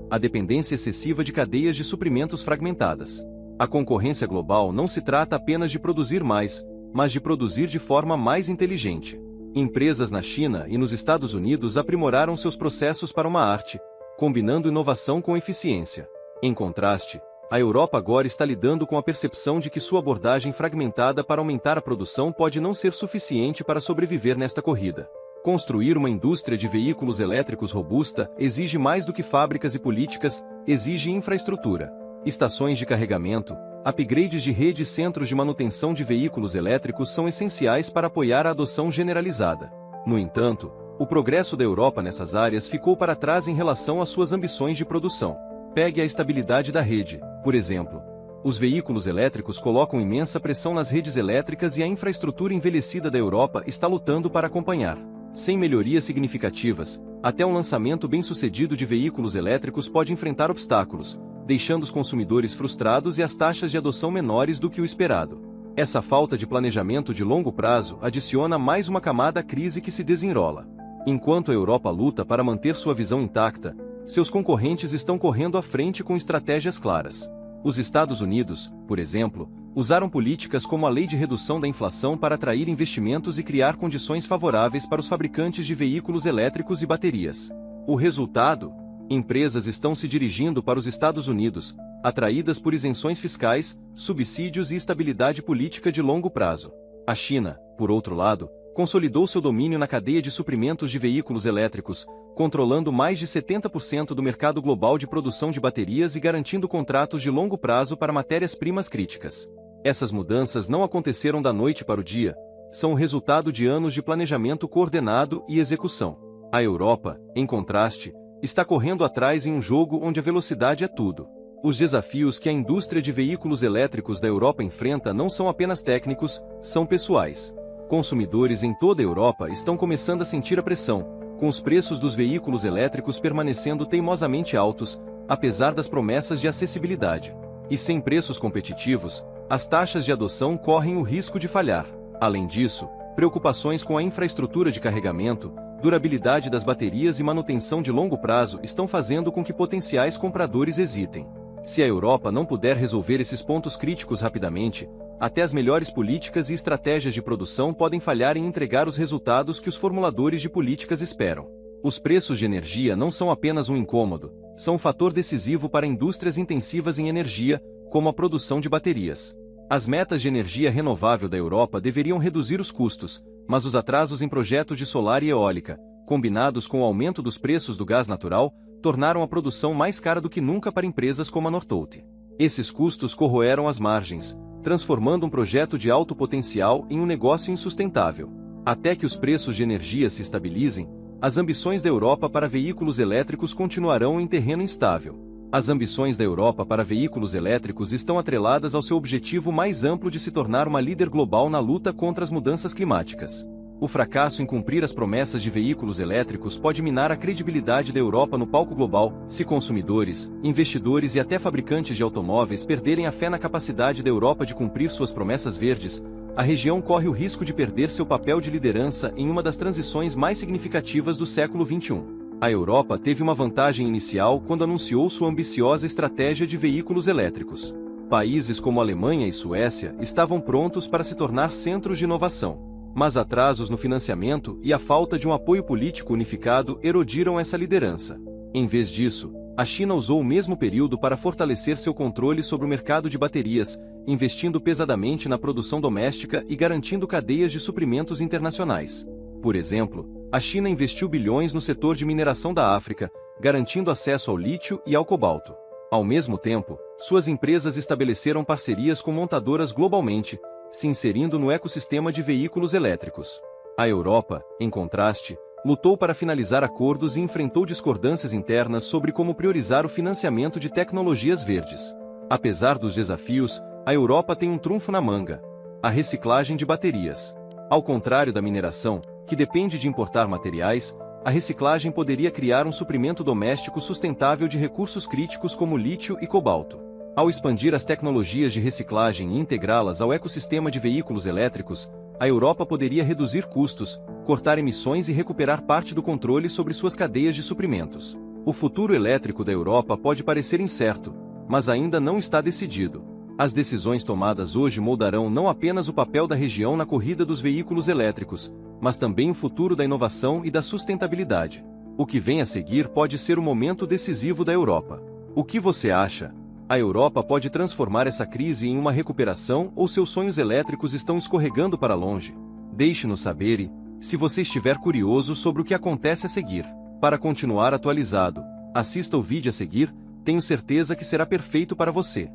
a dependência excessiva de cadeias de suprimentos fragmentadas. A concorrência global não se trata apenas de produzir mais, mas de produzir de forma mais inteligente. Empresas na China e nos Estados Unidos aprimoraram seus processos para uma arte, combinando inovação com eficiência. Em contraste, a Europa agora está lidando com a percepção de que sua abordagem fragmentada para aumentar a produção pode não ser suficiente para sobreviver nesta corrida. Construir uma indústria de veículos elétricos robusta exige mais do que fábricas e políticas, exige infraestrutura. Estações de carregamento, upgrades de redes e centros de manutenção de veículos elétricos são essenciais para apoiar a adoção generalizada. No entanto, o progresso da Europa nessas áreas ficou para trás em relação às suas ambições de produção. Pegue a estabilidade da rede, por exemplo. Os veículos elétricos colocam imensa pressão nas redes elétricas e a infraestrutura envelhecida da Europa está lutando para acompanhar. Sem melhorias significativas, até um lançamento bem-sucedido de veículos elétricos pode enfrentar obstáculos, deixando os consumidores frustrados e as taxas de adoção menores do que o esperado. Essa falta de planejamento de longo prazo adiciona mais uma camada à crise que se desenrola. Enquanto a Europa luta para manter sua visão intacta, seus concorrentes estão correndo à frente com estratégias claras. Os Estados Unidos, por exemplo, usaram políticas como a Lei de Redução da Inflação para atrair investimentos e criar condições favoráveis para os fabricantes de veículos elétricos e baterias. O resultado? Empresas estão se dirigindo para os Estados Unidos, atraídas por isenções fiscais, subsídios e estabilidade política de longo prazo. A China, por outro lado, consolidou seu domínio na cadeia de suprimentos de veículos elétricos, controlando mais de 70% do mercado global de produção de baterias e garantindo contratos de longo prazo para matérias-primas críticas. Essas mudanças não aconteceram da noite para o dia, são o resultado de anos de planejamento coordenado e execução. A Europa, em contraste, está correndo atrás em um jogo onde a velocidade é tudo. Os desafios que a indústria de veículos elétricos da Europa enfrenta não são apenas técnicos, são pessoais. Consumidores em toda a Europa estão começando a sentir a pressão, com os preços dos veículos elétricos permanecendo teimosamente altos, apesar das promessas de acessibilidade. E sem preços competitivos, as taxas de adoção correm o risco de falhar. Além disso, preocupações com a infraestrutura de carregamento, durabilidade das baterias e manutenção de longo prazo estão fazendo com que potenciais compradores hesitem. Se a Europa não puder resolver esses pontos críticos rapidamente, até as melhores políticas e estratégias de produção podem falhar em entregar os resultados que os formuladores de políticas esperam. Os preços de energia não são apenas um incômodo, são um fator decisivo para indústrias intensivas em energia, como a produção de baterias. As metas de energia renovável da Europa deveriam reduzir os custos, mas os atrasos em projetos de solar e eólica, combinados com o aumento dos preços do gás natural, tornaram a produção mais cara do que nunca para empresas como a Northvolt. Esses custos corroeram as margens, transformando um projeto de alto potencial em um negócio insustentável. Até que os preços de energia se estabilizem, as ambições da Europa para veículos elétricos continuarão em terreno instável. As ambições da Europa para veículos elétricos estão atreladas ao seu objetivo mais amplo de se tornar uma líder global na luta contra as mudanças climáticas. O fracasso em cumprir as promessas de veículos elétricos pode minar a credibilidade da Europa no palco global, se consumidores, investidores e até fabricantes de automóveis perderem a fé na capacidade da Europa de cumprir suas promessas verdes. A região corre o risco de perder seu papel de liderança em uma das transições mais significativas do século XXI. A Europa teve uma vantagem inicial quando anunciou sua ambiciosa estratégia de veículos elétricos. Países como Alemanha e Suécia estavam prontos para se tornar centros de inovação. Mas atrasos no financiamento e a falta de um apoio político unificado erodiram essa liderança. Em vez disso, a China usou o mesmo período para fortalecer seu controle sobre o mercado de baterias, investindo pesadamente na produção doméstica e garantindo cadeias de suprimentos internacionais. Por exemplo, a China investiu bilhões no setor de mineração da África, garantindo acesso ao lítio e ao cobalto. Ao mesmo tempo, suas empresas estabeleceram parcerias com montadoras globalmente, se inserindo no ecossistema de veículos elétricos. A Europa, em contraste, lutou para finalizar acordos e enfrentou discordâncias internas sobre como priorizar o financiamento de tecnologias verdes. Apesar dos desafios, a Europa tem um trunfo na manga: A reciclagem de baterias. Ao contrário da mineração, que depende de importar materiais, a reciclagem poderia criar um suprimento doméstico sustentável de recursos críticos como lítio e cobalto. Ao expandir as tecnologias de reciclagem e integrá-las ao ecossistema de veículos elétricos, a Europa poderia reduzir custos, cortar emissões e recuperar parte do controle sobre suas cadeias de suprimentos. O futuro elétrico da Europa pode parecer incerto, mas ainda não está decidido. As decisões tomadas hoje moldarão não apenas o papel da região na corrida dos veículos elétricos, mas também o futuro da inovação e da sustentabilidade. O que vem a seguir pode ser o momento decisivo da Europa. O que você acha? A Europa pode transformar essa crise em uma recuperação ou seus sonhos elétricos estão escorregando para longe? Deixe-nos saber e, se você estiver curioso sobre o que acontece a seguir. Para continuar atualizado, assista o vídeo a seguir, tenho certeza que será perfeito para você.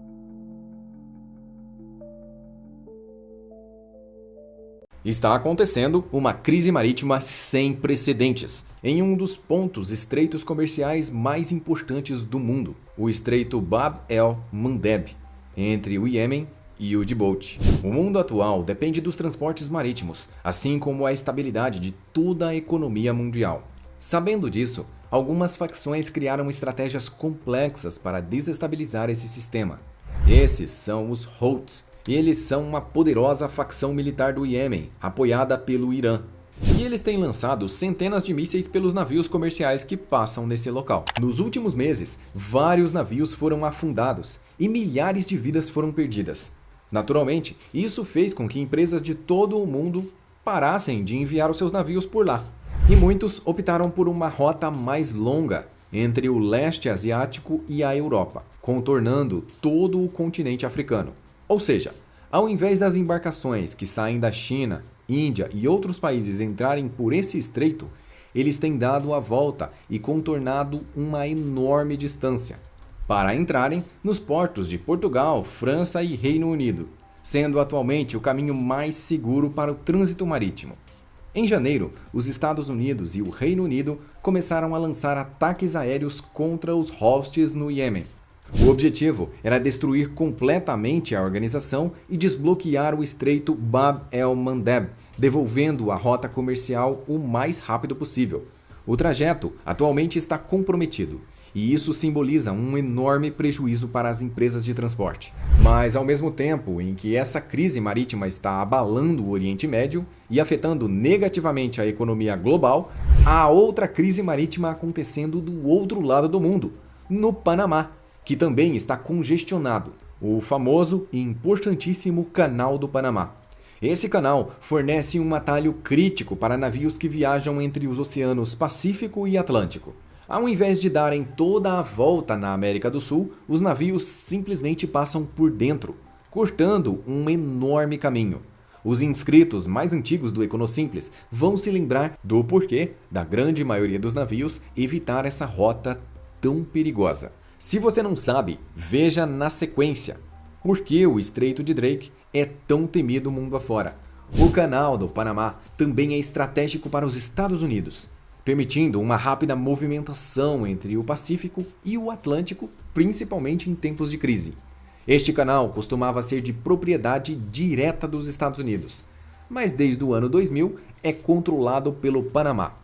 Está acontecendo uma crise marítima sem precedentes em um dos pontos estreitos comerciais mais importantes do mundo, o Estreito Bab el-Mandeb, entre o Iêmen e o Djibouti. O mundo atual depende dos transportes marítimos, assim como a estabilidade de toda a economia mundial. Sabendo disso, algumas facções criaram estratégias complexas para desestabilizar esse sistema. Esses são os Houthis. E eles são uma poderosa facção militar do Iêmen, apoiada pelo Irã. E eles têm lançado centenas de mísseis pelos navios comerciais que passam nesse local. Nos últimos meses, vários navios foram afundados e milhares de vidas foram perdidas. Naturalmente, isso fez com que empresas de todo o mundo parassem de enviar os seus navios por lá. E muitos optaram por uma rota mais longa entre o leste asiático e a Europa, contornando todo o continente africano. Ou seja, ao invés das embarcações que saem da China, Índia e outros países entrarem por esse estreito, eles têm dado a volta e contornado uma enorme distância para entrarem nos portos de Portugal, França e Reino Unido, sendo atualmente o caminho mais seguro para o trânsito marítimo. Em janeiro, os Estados Unidos e o Reino Unido começaram a lançar ataques aéreos contra os Houthis no Iêmen. O objetivo era destruir completamente a organização e desbloquear o estreito Bab el-Mandeb, devolvendo a rota comercial o mais rápido possível. O trajeto atualmente está comprometido, e isso simboliza um enorme prejuízo para as empresas de transporte. Mas ao mesmo tempo em que essa crise marítima está abalando o Oriente Médio e afetando negativamente a economia global, há outra crise marítima acontecendo do outro lado do mundo, no Panamá, que também está congestionado, o famoso e importantíssimo Canal do Panamá. Esse canal fornece um atalho crítico para navios que viajam entre os oceanos Pacífico e Atlântico. Ao invés de darem toda a volta na América do Sul, os navios simplesmente passam por dentro, cortando um enorme caminho. Os inscritos mais antigos do Econosimples vão se lembrar do porquê da grande maioria dos navios evitar essa rota tão perigosa. Se você não sabe, veja na sequência por que o Estreito de Drake é tão temido mundo afora. O Canal do Panamá também é estratégico para os Estados Unidos, permitindo uma rápida movimentação entre o Pacífico e o Atlântico, principalmente em tempos de crise. Este canal costumava ser de propriedade direta dos Estados Unidos, mas desde o ano 2000 é controlado pelo Panamá.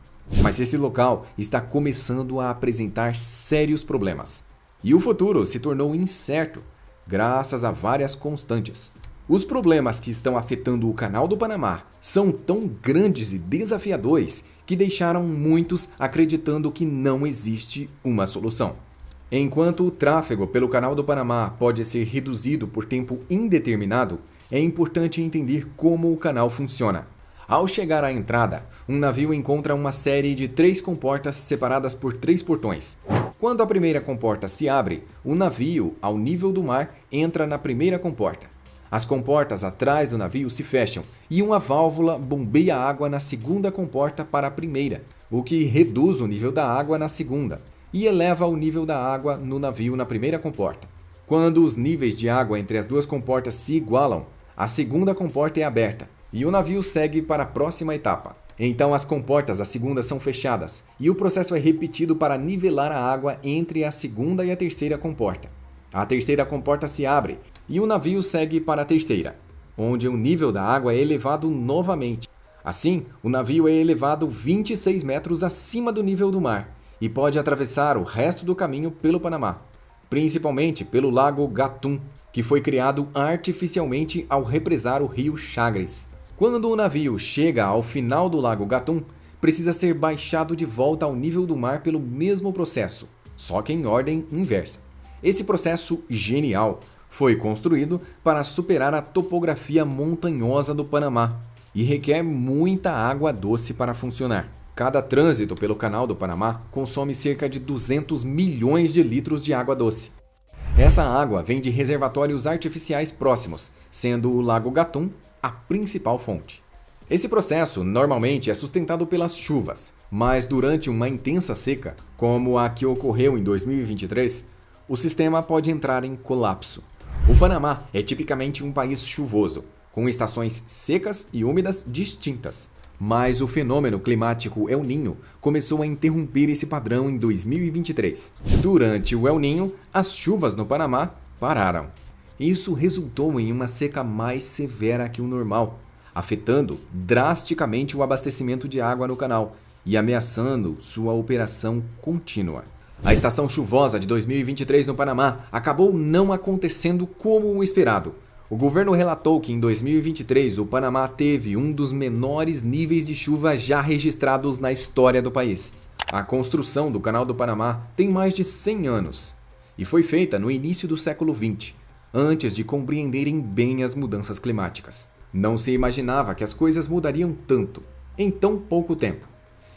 Mas esse local está começando a apresentar sérios problemas. E o futuro se tornou incerto, graças a várias constantes. Os problemas que estão afetando o Canal do Panamá são tão grandes e desafiadores que deixaram muitos acreditando que não existe uma solução. Enquanto o tráfego pelo Canal do Panamá pode ser reduzido por tempo indeterminado, é importante entender como o canal funciona. Ao chegar à entrada, um navio encontra uma série de 3 comportas separadas por 3 portões. Quando a primeira comporta se abre, o navio, ao nível do mar, entra na primeira comporta. As comportas atrás do navio se fecham e uma válvula bombeia água na segunda comporta para a primeira, o que reduz o nível da água na segunda e eleva o nível da água no navio na primeira comporta. Quando os níveis de água entre as duas comportas se igualam, a segunda comporta é aberta e o navio segue para a próxima etapa. Então as comportas da segunda são fechadas e o processo é repetido para nivelar a água entre a segunda e a terceira comporta. A terceira comporta se abre e o navio segue para a terceira. onde o nível da água é elevado novamente. Assim, o navio é elevado 26 metros acima do nível do mar e pode atravessar o resto do caminho pelo Panamá, principalmente pelo Lago Gatún, que foi criado artificialmente ao represar o rio Chagres. Quando o navio chega ao final do Lago Gatún, precisa ser baixado de volta ao nível do mar pelo mesmo processo, só que em ordem inversa. Esse processo genial foi construído para superar a topografia montanhosa do Panamá e requer muita água doce para funcionar. Cada trânsito pelo Canal do Panamá consome cerca de 200 milhões de litros de água doce. Essa água vem de reservatórios artificiais próximos, sendo o Lago Gatún a principal fonte. Esse processo normalmente é sustentado pelas chuvas, mas durante uma intensa seca, como a que ocorreu em 2023, o sistema pode entrar em colapso. O Panamá é tipicamente um país chuvoso, com estações secas e úmidas distintas. Mas o fenômeno climático El Niño começou a interromper esse padrão em 2023. Durante o El Niño, as chuvas no Panamá pararam. Isso resultou em uma seca mais severa que o normal, afetando drasticamente o abastecimento de água no canal e ameaçando sua operação contínua. A estação chuvosa de 2023 no Panamá acabou não acontecendo como o esperado. O governo relatou que em 2023 o Panamá teve um dos menores níveis de chuva já registrados na história do país. A construção do Canal do Panamá tem mais de 100 anos e foi feita no início do século XX, antes de compreenderem bem as mudanças climáticas. Não se imaginava que as coisas mudariam tanto em tão pouco tempo.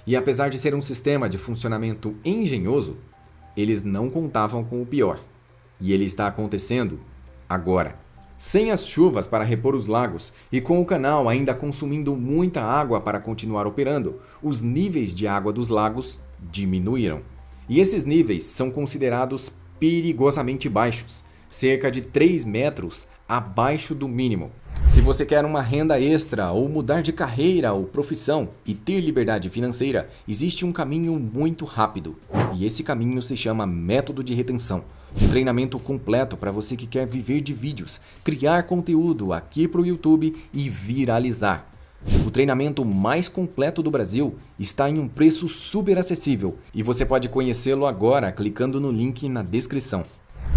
E apesar de ser um sistema de funcionamento engenhoso, eles não contavam com o pior. E ele está acontecendo agora. Sem as chuvas para repor os lagos e com o canal ainda consumindo muita água para continuar operando, os níveis de água dos lagos diminuíram. E esses níveis são considerados perigosamente baixos, cerca de 3 metros abaixo do mínimo. Se você quer uma renda extra ou mudar de carreira ou profissão e ter liberdade financeira, existe um caminho muito rápido. E esse caminho se chama método de retenção. Um treinamento completo para você que quer viver de vídeos, criar conteúdo aqui para o YouTube e viralizar. O treinamento mais completo do Brasil está em um preço super acessível e você pode conhecê-lo agora clicando no link na descrição.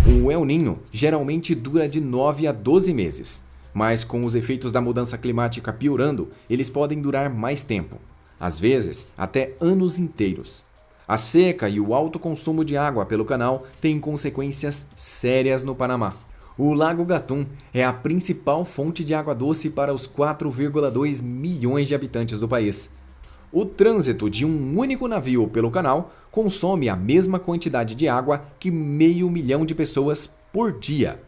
O El Niño geralmente dura de 9 a 12 meses, mas com os efeitos da mudança climática piorando, eles podem durar mais tempo, às vezes até anos inteiros. A seca e o alto consumo de água pelo canal têm consequências sérias no Panamá. O Lago Gatún é a principal fonte de água doce para os 4,2 milhões de habitantes do país. O trânsito de um único navio pelo canal consome a mesma quantidade de água que 500 mil de pessoas por dia.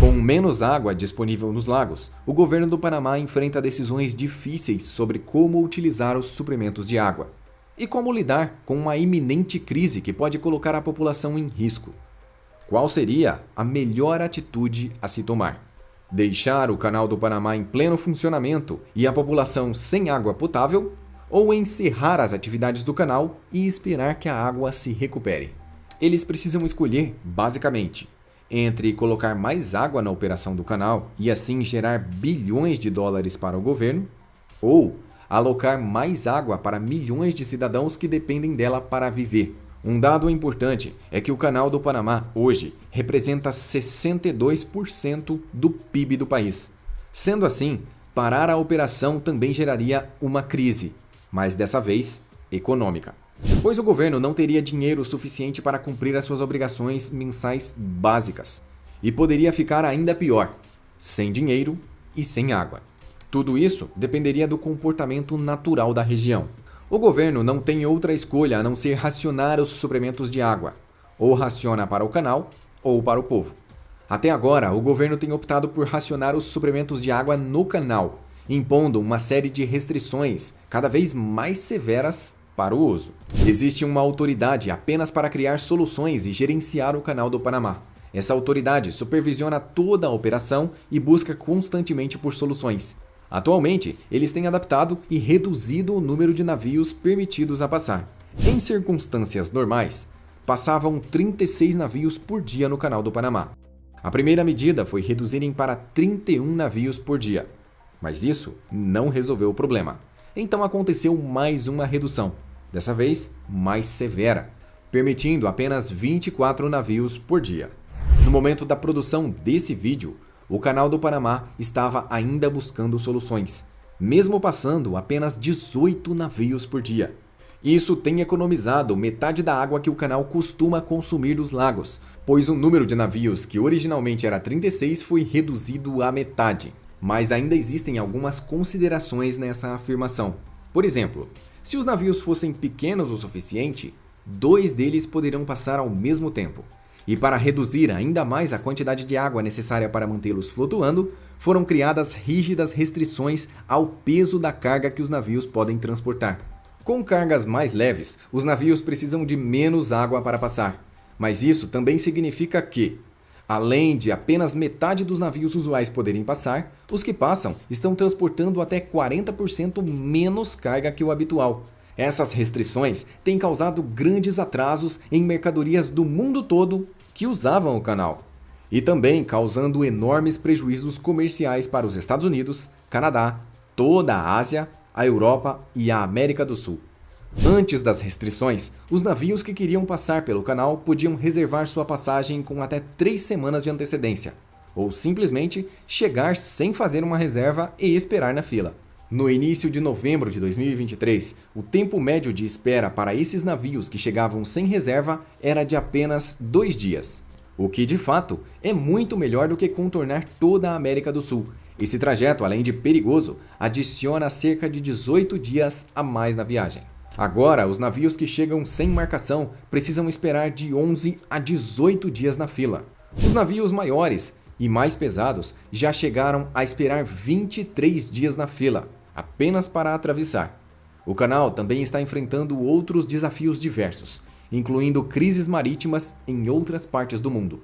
Com menos água disponível nos lagos, o governo do Panamá enfrenta decisões difíceis sobre como utilizar os suprimentos de água e como lidar com uma iminente crise que pode colocar a população em risco. Qual seria a melhor atitude a se tomar? Deixar o Canal do Panamá em pleno funcionamento e a população sem água potável? Ou encerrar as atividades do canal e esperar que a água se recupere? Eles precisam escolher, basicamente, entre colocar mais água na operação do canal e assim gerar bilhões de dólares para o governo, ou alocar mais água para milhões de cidadãos que dependem dela para viver. Um dado importante é que o Canal do Panamá, hoje, representa 62% do PIB do país. Sendo assim, parar a operação também geraria uma crise, mas dessa vez, econômica. Pois o governo não teria dinheiro suficiente para cumprir as suas obrigações mensais básicas. E poderia ficar ainda pior, sem dinheiro e sem água. Tudo isso dependeria do comportamento natural da região. O governo não tem outra escolha a não ser racionar os suprimentos de água. Ou raciona para o canal, ou para o povo. Até agora, o governo tem optado por racionar os suprimentos de água no canal, impondo uma série de restrições cada vez mais severas para o uso. Existe uma autoridade apenas para criar soluções e gerenciar o Canal do Panamá. Essa autoridade supervisiona toda a operação e busca constantemente por soluções. Atualmente, eles têm adaptado e reduzido o número de navios permitidos a passar. Em circunstâncias normais, passavam 36 navios por dia no Canal do Panamá. A primeira medida foi reduzirem para 31 navios por dia, Mas isso não resolveu o problema. Então aconteceu mais uma redução, dessa vez mais severa, permitindo apenas 24 navios por dia. No momento da produção desse vídeo, o Canal do Panamá estava ainda buscando soluções, mesmo passando apenas 18 navios por dia. Isso tem economizado metade da água que o canal costuma consumir dos lagos, pois o número de navios, que originalmente era 36, foi reduzido à metade. Mas ainda existem algumas considerações nessa afirmação. Por exemplo, se os navios fossem pequenos o suficiente, 2 deles poderão passar ao mesmo tempo. E para reduzir ainda mais a quantidade de água necessária para mantê-los flutuando, foram criadas rígidas restrições ao peso da carga que os navios podem transportar. Com cargas mais leves, os navios precisam de menos água para passar. Mas isso também significa que, além de apenas metade dos navios usuais poderem passar, os que passam estão transportando até 40% menos carga que o habitual. Essas restrições têm causado grandes atrasos em mercadorias do mundo todo que usavam o canal, e também causando enormes prejuízos comerciais para os Estados Unidos, Canadá, toda a Ásia, a Europa e a América do Sul. Antes das restrições, os navios que queriam passar pelo canal podiam reservar sua passagem com até 3 semanas de antecedência, ou simplesmente chegar sem fazer uma reserva e esperar na fila. No início de novembro de 2023, o tempo médio de espera para esses navios que chegavam sem reserva era de apenas 2 dias. O que, de fato, é muito melhor do que contornar toda a América do Sul. Esse trajeto, além de perigoso, adiciona cerca de 18 dias a mais na viagem. Agora, os navios que chegam sem marcação precisam esperar de 11 a 18 dias na fila. Os navios maiores e mais pesados já chegaram a esperar 23 dias na fila, apenas para atravessar. O canal também está enfrentando outros desafios diversos, incluindo crises marítimas em outras partes do mundo.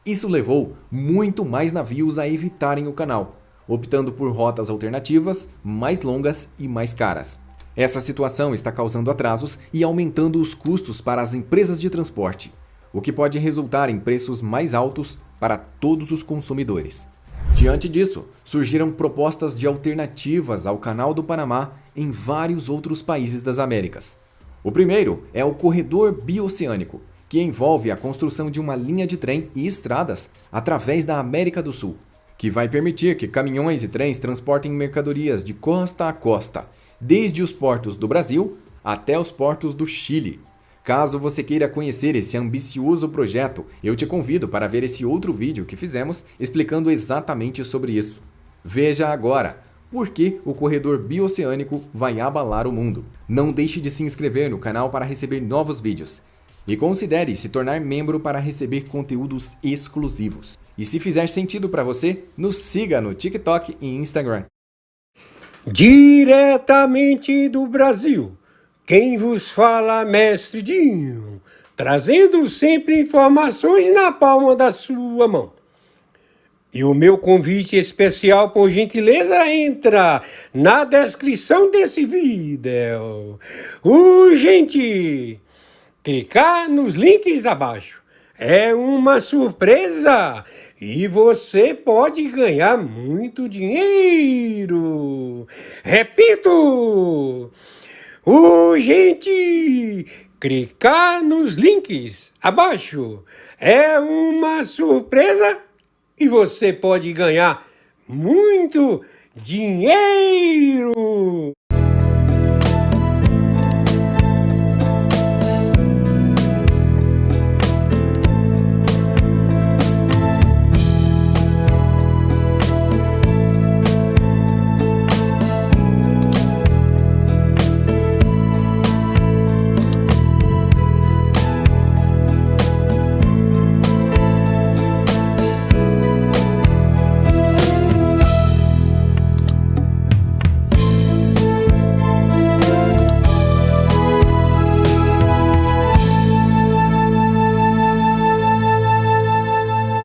Isso levou muito mais navios a evitarem o canal, optando por rotas alternativas, mais longas e mais caras. Essa situação está causando atrasos e aumentando os custos para as empresas de transporte, o que pode resultar em preços mais altos para todos os consumidores. Diante disso, surgiram propostas de alternativas ao Canal do Panamá em vários outros países das Américas. O primeiro é o Corredor Bioceânico, que envolve a construção de uma linha de trem e estradas através da América do Sul, que vai permitir que caminhões e trens transportem mercadorias de costa a costa, desde os portos do Brasil até os portos do Chile. Caso você queira conhecer esse ambicioso projeto, eu te convido para ver esse outro vídeo que fizemos explicando exatamente sobre isso. Veja agora por que o corredor bioceânico vai abalar o mundo. Não deixe de se inscrever no canal para receber novos vídeos. E considere se tornar membro para receber conteúdos exclusivos. E se fizer sentido para você, nos siga no TikTok e Instagram. Diretamente do Brasil, quem vos fala, Mestre Dinho, trazendo sempre informações na palma da sua mão. E o meu convite especial, por gentileza, entra na descrição desse vídeo. Urgente! Clicar nos links abaixo. É uma surpresa e você pode ganhar muito dinheiro. Repito! Urgente! Clicar nos links abaixo. É uma surpresa e você pode ganhar muito dinheiro.